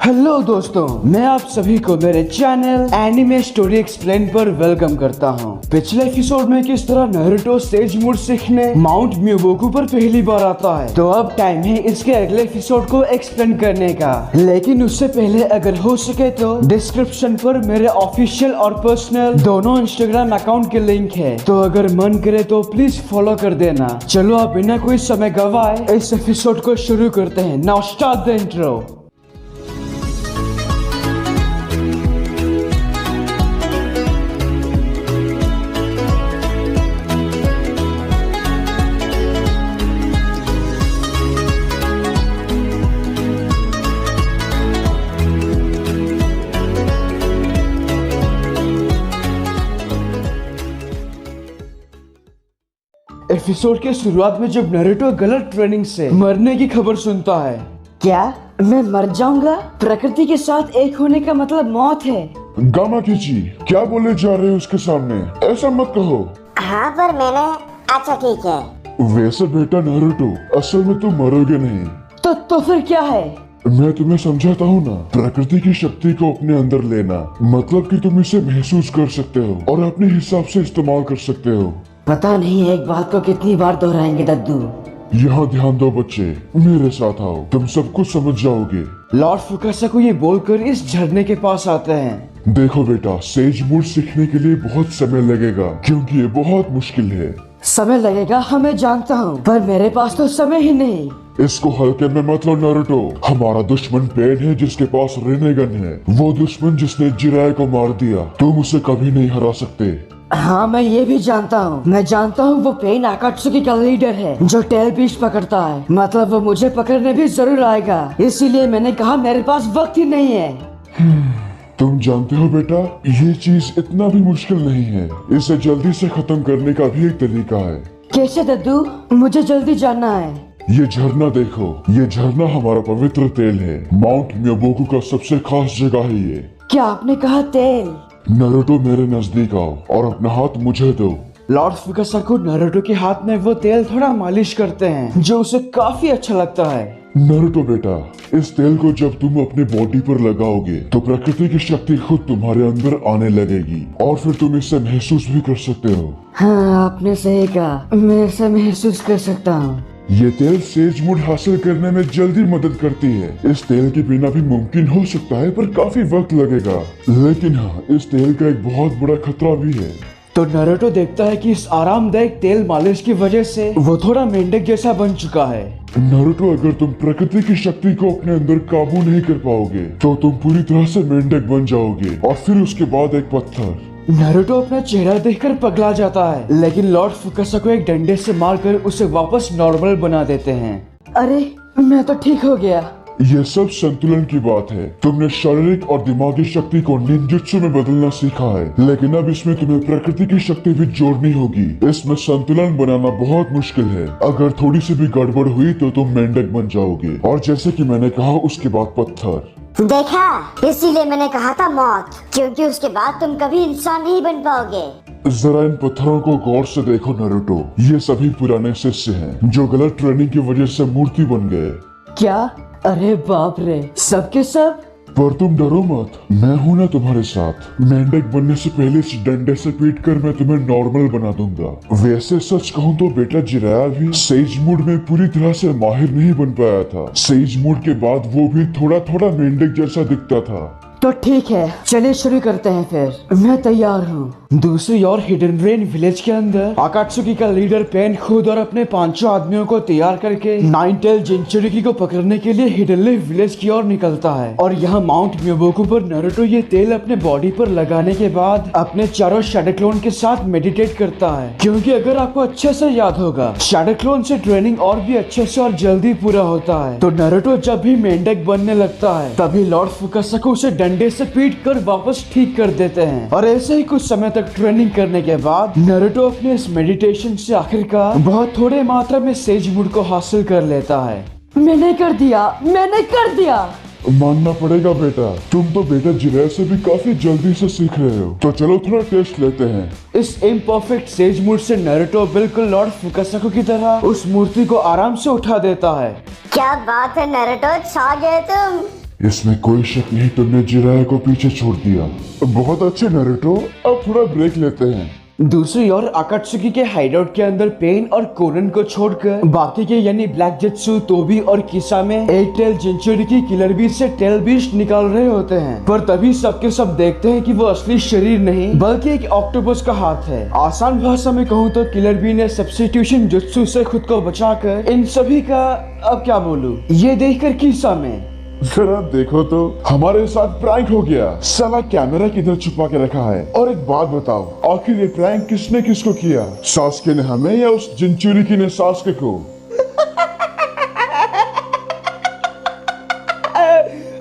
Hello दोस्तों, मैं आप सभी को मेरे चैनल एनिमे स्टोरी एक्सप्लेन पर वेलकम करता हूं। पिछले एपिसोड में किस तरह नारुतो सेज मोड सीखने माउंट म्योबोकू पर पहली बार आता है, तो अब टाइम है इसके अगले एपिसोड को एक्सप्लेन करने का। लेकिन उससे पहले अगर हो सके तो डिस्क्रिप्शन पर मेरे ऑफिशियल और पर्सनल दोनों इंस्टाग्राम अकाउंट के लिंक है, तो अगर मन करे तो प्लीज फॉलो कर देना। चलो आप बिना कोई समय गवाए इस एपिसोड को शुरू करते हैं। Now start the intro. Episode के शुरुआत में जब नारुतो गलत ट्रेनिंग से मरने की खबर सुनता है। क्या मैं मर जाऊंगा? प्रकृति के साथ एक होने का मतलब मौत है। गामाकिची, क्या बोले जा रहे हो उसके सामने? ऐसा मत कहो। हाँ पर मैंने अच्छा ठीक है। वैसे बेटा नारुतो, असल में तुम मरोगे नहीं। तो फिर क्या है? मैं तुम्हें समझाता हूँ ना। प्रकृति की शक्ति को अपने अंदर लेना मतलब कि तुम इसे महसूस कर सकते हो और अपने हिसाब से इस्तेमाल कर सकते हो। पता नहीं एक बात को कितनी बार दोहराएंगे दद्दू। यहाँ ध्यान दो बच्चे, मेरे साथ आओ, तुम सब कुछ समझ जाओगे। लॉर्ड फुकासा को ये बोलकर इस झरने के पास आते हैं। देखो बेटा, सेज मोड सीखने के लिए बहुत समय लगेगा क्योंकि ये बहुत मुश्किल है। समय लगेगा हमें जानता हूँ, पर मेरे पास तो समय ही नहीं। इसको हल्के में मत लो नारुतो। हमारा दुश्मन पेन है जिसके पास रेनेगन है। वो दुश्मन जिसने जिराय को मार दिया। तुम उसे कभी नहीं हरा सकते। हाँ मैं ये भी जानता हूँ। मैं जानता हूँ वो पेन आकात्सुकी का लीडर है जो टेल बीच पकड़ता है। मतलब वो मुझे पकड़ने भी जरूर आएगा, इसीलिए मैंने कहा मेरे पास वक्त ही नहीं है। तुम जानते हो बेटा, ये चीज इतना भी मुश्किल नहीं है। इसे जल्दी से खत्म करने का भी एक तरीका है। कैसे दद्दू? मुझे जल्दी जानना है। ये झरना देखो, ये झरना हमारा पवित्र तेल है। माउंट म्योबोकू का सबसे खास जगह है ये। क्या आपने कहा तेल? नारुतो मेरे नजदीक आओ और अपना हाथ मुझे दो। लॉर्ड फुकासा को नारुतो के हाथ में वो तेल थोड़ा मालिश करते हैं जो उसे काफी अच्छा लगता है। नारुतो बेटा, इस तेल को जब तुम अपने बॉडी पर लगाओगे तो प्रकृति की शक्ति खुद तुम्हारे अंदर आने लगेगी और फिर तुम इसे महसूस भी कर सकते हो। हाँ आपने सही कहा, मैं इसे महसूस कर सकता हूँ। ये तेल सेज मोड हासिल करने में जल्दी मदद करती है। इस तेल के बिना भी मुमकिन हो सकता है पर काफी वक्त लगेगा। लेकिन हाँ, इस तेल का एक बहुत बड़ा खतरा भी है। तो नारुतो देखता है कि इस आरामदायक तेल मालिश की वजह से वो थोड़ा मेंढक जैसा बन चुका है। नारुतो, अगर तुम प्रकृति की शक्ति को अपने अंदर काबू नहीं कर पाओगे तो तुम पूरी तरह से मेंढक बन जाओगे और फिर उसके बाद एक पत्थर। नारुतो अपना चेहरा देखकर पगला जाता है, लेकिन लॉर्ड फुकासा को एक डंडे से मारकर उसे वापस नॉर्मल बना देते हैं। अरे मैं तो ठीक हो गया। ये सब संतुलन की बात है। तुमने शारीरिक और दिमागी शक्ति को निंजुत्सु में बदलना सीखा है, लेकिन अब इसमें तुम्हें प्रकृति की शक्ति भी जोड़नी होगी। इसमें संतुलन बनाना बहुत मुश्किल है। अगर थोड़ी सी भी गड़बड़ हुई तो तुम मेंढक बन जाओगे और जैसे कि मैंने कहा उसके बाद पत्थर। देखा, इसीलिए मैंने कहा था मौत, क्योंकि उसके बाद तुम कभी इंसान नहीं बन पाओगे। जरा इन पत्थरों को गौर से देखो नारुतो, ये सभी पुराने शिष्य हैं जो गलत ट्रेनिंग की वजह से मूर्ति बन गए। क्या? अरे बाप रे, सब के सब? पर तुम डरो मत, मैं हूँ ना तुम्हारे साथ। मेंढक बनने से पहले इस डंडे से पीट कर मैं तुम्हें नॉर्मल बना दूंगा। वैसे सच कहूँ तो बेटा जिराया भी सेज मोड में पूरी तरह से माहिर नहीं बन पाया था। सेज मोड के बाद वो भी थोड़ा थोड़ा मेंढक जैसा दिखता था। तो ठीक है, चलिए शुरू करते हैं फिर। मैं तैयार हूँ। दूसरी ओर हिडन रेन विलेज के अंदर आकात्सुकी का लीडर पेन खुद और अपने 500 आदमियों को तैयार करके नाइन टेल जिंचुरिकी को पकड़ने के लिए हिडन लीफ विलेज की ओर निकलता है। और यहाँ माउंट म्योबोकू पर नारुतो ये तेल अपने बॉडी पर लगाने के बाद अपने चारों शैडो क्लोन के साथ मेडिटेट करता है, क्योंकि अगर आपको अच्छे से याद होगा शैडो क्लोन से ट्रेनिंग और भी अच्छे से और जल्दी पूरा होता है। तो नारुतो जब भी मेंढक बनने लगता है तभी लॉर्ड फुकासा को उसे डंडे से पीट कर वापस ठीक कर देते हैं। और ऐसे ही कुछ समय तक ट्रेनिंग करने के बाद नारुतो अपने इस मेडिटेशन से आखिरकार बहुत थोड़े मात्रा में सेज मोड को हासिल कर लेता है। मैंने कर दिया, मैंने कर दिया। मानना पड़ेगा बेटा, तुम तो बेटा जिराय से भी काफी जल्दी से सीख रहे हो। तो चलो थोड़ा टेस्ट लेते हैं। इस इम्परफेक्ट सेज मोड से नारुतो बिल्कुल लॉर्ड फुकासाकु की तरह उस मूर्ति को आराम से उठा देता है। क्या बात है नारुतो, छा गए तुम। इसमें कोई शक नहीं तुमने जिराया को पीछे छोड़ दिया। बहुत अच्छे नारुतो, अब थोड़ा ब्रेक लेते हैं। दूसरी ओर आकात्सुकी के हाइडआउट के अंदर पेन और कोनन को छोड़कर बाकी के यानी ब्लैक जेत्सु, तोबी और किसामे एक टेल जिंचुरिकी किलर बीस्ट से टेल बीस्ट निकाल रहे होते हैं। पर तभी सबके सब देखते हैं कि वो असली शरीर नहीं बल्कि एक ऑक्टोपस का हाथ है। आसान भाषा में कहूँ तो किलर बी ने सब्स्टिट्यूशन जुत्सु से खुद को बचाकर इन सभी का, अब क्या बोलूं, ये देखकर किसामे, जरा देखो तो हमारे साथ प्रैंक हो गया। साला कैमरा किधर छुपा के रखा है। और एक बात बताओ, आखिर ये प्रैंक किसने किसको किया? सास्के ने हमें या उस जिंचुरिकी ने सास्के को?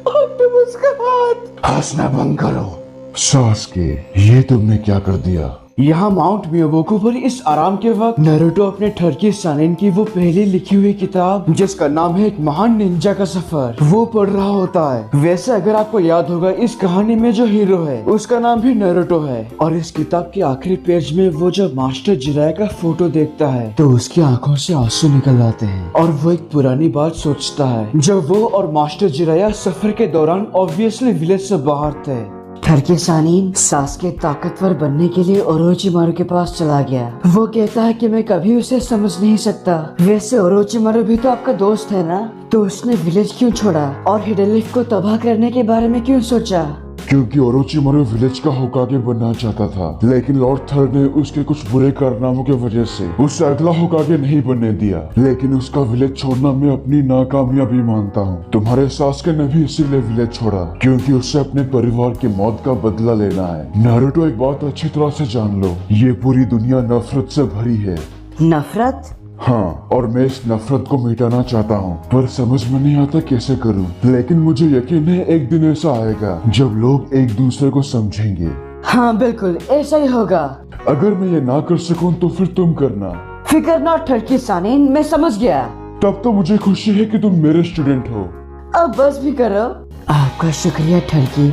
ऑक्टोपस का हाथ। हंसना बंद करो। सास्के, ये तुमने क्या कर दिया? यहाँ माउंट मियोबोकू पर इस आराम के वक्त नारुतो अपने ठरकी सानिन की वो पहली लिखी हुई किताब जिसका नाम है एक महान निंजा का सफर, वो पढ़ रहा होता है। वैसे अगर आपको याद होगा इस कहानी में जो हीरो है उसका नाम भी नारुतो है। और इस किताब के आखिरी पेज में वो जब मास्टर जिराया का फोटो देखता है तो उसकी आंखों से आंसू निकल आते हैं और वो एक पुरानी बात सोचता है जब वो और मास्टर जिराया सफर के दौरान ऑब्वियसली विलेज से बाहर थे। ठरके सानीन सास्के ताकतवर बनने के लिए ओरोचिमारू के पास चला गया। वो कहता है कि मैं कभी उसे समझ नहीं सकता। वैसे ओरोचिमारू भी तो आपका दोस्त है ना, तो उसने विलेज क्यों छोड़ा और हिडन लीफ को तबाह करने के बारे में क्यों सोचा? क्योंकि ओरोचिमारू विलेज का होकागे बनना चाहता था, लेकिन लॉर्ड थर्ड ने उसके कुछ बुरे कारनामों की वजह से उसे अगला होकागे नहीं बनने दिया। लेकिन उसका विलेज छोड़ना मैं अपनी नाकामयाबी मानता हूँ। तुम्हारे सास्के ने भी इसीलिए विलेज छोड़ा क्योंकि उसे अपने परिवार की मौत का बदला लेना है। नारुतो, एक बात अच्छी तरह से जान लो, ये पूरी दुनिया नफरत से भरी है। नफरत? हाँ, और मैं इस नफरत को मिटाना चाहता हूँ, पर समझ में नहीं आता कैसे करूँ। लेकिन मुझे यकीन है एक दिन ऐसा आएगा जब लोग एक दूसरे को समझेंगे। हाँ बिल्कुल ऐसा ही होगा। अगर मैं ये ना कर सकूँ तो फिर तुम करना। फिकर ना ठरकी सानीन, मैं समझ गया। तब तो मुझे खुशी है कि तुम मेरे स्टूडेंट हो। अब बस भी करो। आपका शुक्रिया ठरकी।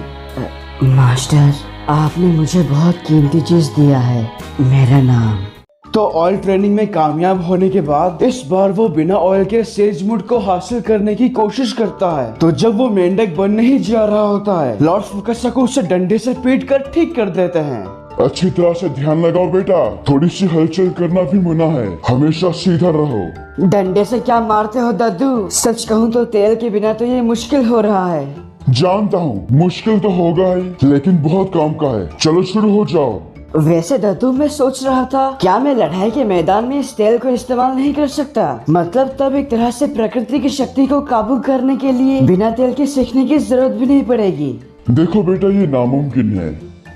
मास्टर, आपने मुझे बहुत कीमती चीज दिया है, मेरा नाम। तो ऑयल ट्रेनिंग में कामयाब होने के बाद इस बार वो बिना ऑयल के सेज मूड को हासिल करने की कोशिश करता है। तो जब वो मेंढक बनने ही जा रहा होता है, लॉर्ड फुकासाकु उसे डंडे से पीट कर ठीक कर देते हैं। अच्छी तरह से ध्यान लगाओ बेटा, थोड़ी सी हलचल करना भी मना है, हमेशा सीधा रहो। डंडे से क्या मारते हो दद्दू? सच कहूँ तो तेल के बिना तो ये मुश्किल हो रहा है। जानता हूँ मुश्किल तो होगा ही, लेकिन बहुत काम का है। चलो शुरू हो जाओ। वैसे दद्दू, मैं सोच रहा था क्या मैं लड़ाई के मैदान में इस तेल को इस्तेमाल नहीं कर सकता? मतलब तब एक तरह से प्रकृति की शक्ति को काबू करने के लिए बिना तेल के सीखने की जरूरत भी नहीं पड़ेगी। देखो बेटा, ये नामुमकिन है।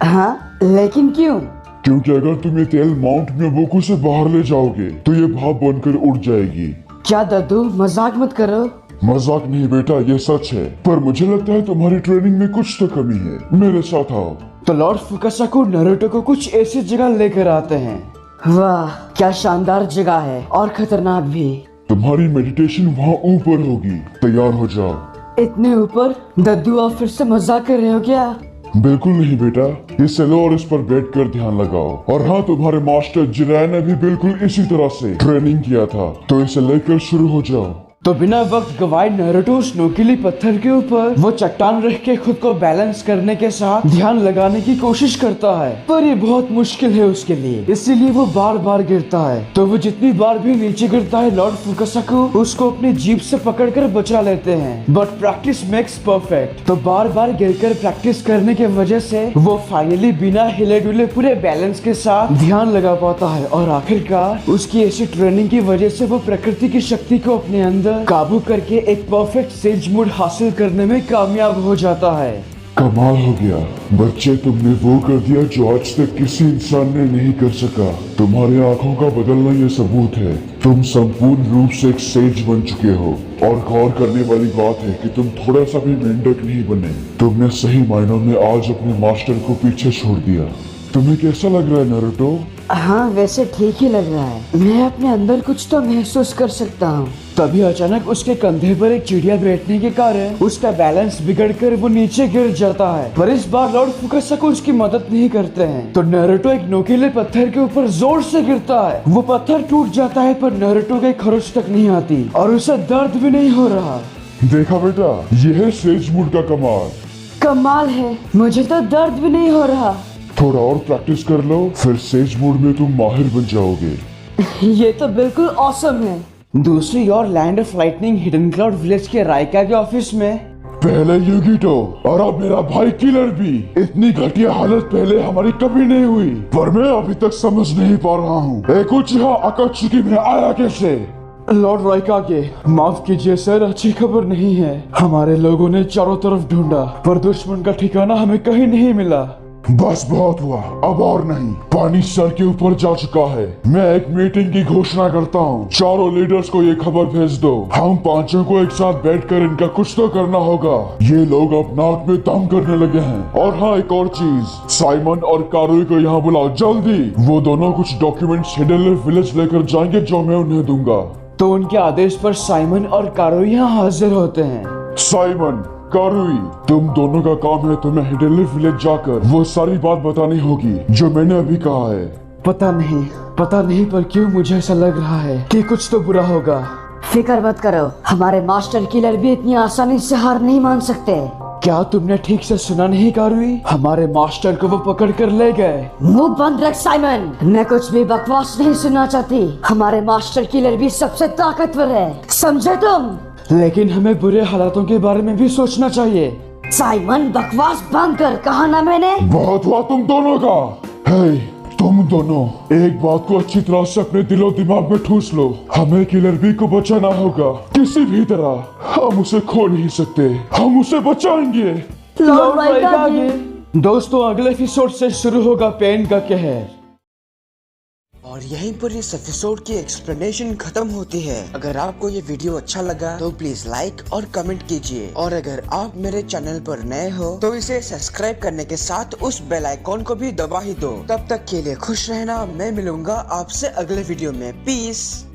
हाँ, लेकिन क्यों? क्योंकि अगर तुम ये तेल माउंट मियोबोकू से बाहर ले जाओगे तो ये भाप बनकर उड़ जाएगी। क्या दद्दू, मजाक मत करो। मजाक नहीं बेटा, ये सच है। पर मुझे लगता है तुम्हारी ट्रेनिंग में कुछ तो कमी है। मेरे साथ आओ। तो लॉर्ड फुकासाकु नारुतो को कुछ ऐसी जगह लेकर आते हैं। वाह, क्या शानदार जगह है और खतरनाक भी। तुम्हारी मेडिटेशन वहाँ ऊपर होगी, तैयार हो जाओ। इतने ऊपर? दद्दू, आप फिर से मजाक कर रहे हो क्या? बिल्कुल नहीं बेटा, इसे लो और इस पर बैठकर ध्यान लगाओ। और हाँ, तुम्हारे मास्टर जिराया ने भी बिल्कुल इसी तरह से ट्रेनिंग किया था, तो इसे लेकर शुरू हो जाओ। तो बिना वक्त गवाए नारुतो उस नोकीली पत्थर के ऊपर वो चट्टान रख के खुद को बैलेंस करने के साथ ध्यान लगाने की कोशिश करता है, पर ये बहुत मुश्किल है उसके लिए, इसीलिए वो बार बार गिरता है। तो वो जितनी बार भी नीचे गिरता है, लॉर्ड फुकासाकु उसको अपनी जीभ से पकड़कर बचा लेते हैं। But practice makes perfect. तो बार बार गिरकर प्रैक्टिस करने की वजह से वो फाइनली बिना हिले डुले पूरे बैलेंस के साथ ध्यान लगा पाता है और आखिरकार उसकी ऐसी ट्रेनिंग की वजह से वो प्रकृति की शक्ति को अपने अंदर काबू करके एक परफेक्ट सेज मूड हासिल करने में कामयाब हो जाता है। कमाल हो गया बच्चे, तुमने वो कर दिया जो आज तक किसी इंसान ने नहीं कर सका। तुम्हारी आंखों का बदलना ये सबूत है, तुम संपूर्ण रूप से एक सेज बन चुके हो। और गौर करने वाली बात है कि तुम थोड़ा सा भी मेंढक नहीं बने। तुमने सही मायनों में आज अपने मास्टर को पीछे छोड़ दिया। तुम्हें कैसा लग रहा है नारुतो? हाँ, वैसे ठीक ही लग रहा है। मैं अपने अंदर कुछ तो महसूस कर सकता हूँ। तभी अचानक उसके कंधे पर एक चिड़िया बैठने के कारण उसका बैलेंस बिगड़कर वो नीचे गिर जाता है। पर इस बार लॉर्ड फुकासाकु उसकी मदद नहीं करते हैं। तो नारुतो एक नोकीले पत्थर के ऊपर जोर से गिरता है। वो पत्थर टूट जाता है पर नारुतो के खरोच तक नहीं आती और उसे दर्द भी नहीं हो रहा। देखा बेटा, यह है सेजवुड का कमाल। कमाल है, मुझे तो दर्द भी नहीं हो रहा। थोड़ा और प्रैक्टिस कर लो, फिर सेजवुड में तुम माहिर बन जाओगे। ये तो बिल्कुल ऑसम है। दूसरी ओर land of lightning hidden cloud village के राइका के ऑफिस में पहले युगिटो और अब मेरा भाई किलर भी। इतनी घटिया हालत पहले हमारी कभी नहीं हुई, पर मैं अभी तक समझ नहीं पा रहा हूँ एकुचिहा अकात्सुकी में आया कैसे। लॉर्ड राइका के माफ कीजिए सर, अच्छी खबर नहीं है। हमारे लोगों ने चारों तरफ ढूंढा पर दुश्मन का ठिकाना हमें कहीं नहीं मिला। बस बहुत हुआ, अब और नहीं। पानी सर के ऊपर जा चुका है। मैं एक मीटिंग की घोषणा करता हूँ। चारों लीडर्स को ये खबर भेज दो। हम पांचों को एक साथ बैठकर इनका कुछ तो करना होगा। ये लोग अब नाक में दम करने लगे हैं। और हाँ, एक और चीज, साइमन और कारुई को यहाँ बुलाओ जल्दी। वो दोनों कुछ डॉक्यूमेंट्स हिडन लीफ विलेज लेकर जाएंगे जो मैं उन्हें दूंगा। तो उनके आदेश पर साइमन और कारुई यहाँ हाजिर होते हैं। साइमन, कारुई, तुम दोनों का काम है तुम्हें हिडन लीफ विलेज जाकर वो सारी बात बतानी होगी जो मैंने अभी कहा है। पता नहीं पर क्यों मुझे ऐसा लग रहा है कि कुछ तो बुरा होगा। फिक्र मत करो, हमारे मास्टर किलर भी इतनी आसानी से हार नहीं मान सकते। क्या तुमने ठीक से सुना नहीं कारुई? हमारे मास्टर को वो पकड़ कर ले गए। मुंह बंद रख साइमन, मैं कुछ भी बकवास नहीं सुनना चाहती। हमारे मास्टर किलर भी सबसे ताकतवर है, समझे तुम? लेकिन हमें बुरे हालातों के बारे में भी सोचना चाहिए। साइमन, बकवास बंद कर, कहा ना मैंने? बहुत हुआ तुम दोनों का। हे, तुम दोनों एक बात को अच्छी तरह से अपने दिलो दिमाग में ठूस लो। हमें किलर बी को बचाना होगा किसी भी तरह। हम उसे खो नहीं सकते, हम उसे बचाएंगे। लॉर्ड राइका जी। दोस्तों, अगले एपिसोड से शुरू होगा पेन का कहर। और यहीं पर इस एपिसोड की एक्सप्लेनेशन खत्म होती है। अगर आपको ये वीडियो अच्छा लगा तो प्लीज लाइक और कमेंट कीजिए। और अगर आप मेरे चैनल पर नए हो तो इसे सब्सक्राइब करने के साथ उस बेल आइकॉन को भी दबा ही दो। तब तक के लिए खुश रहना। मैं मिलूंगा आपसे अगले वीडियो में। पीस।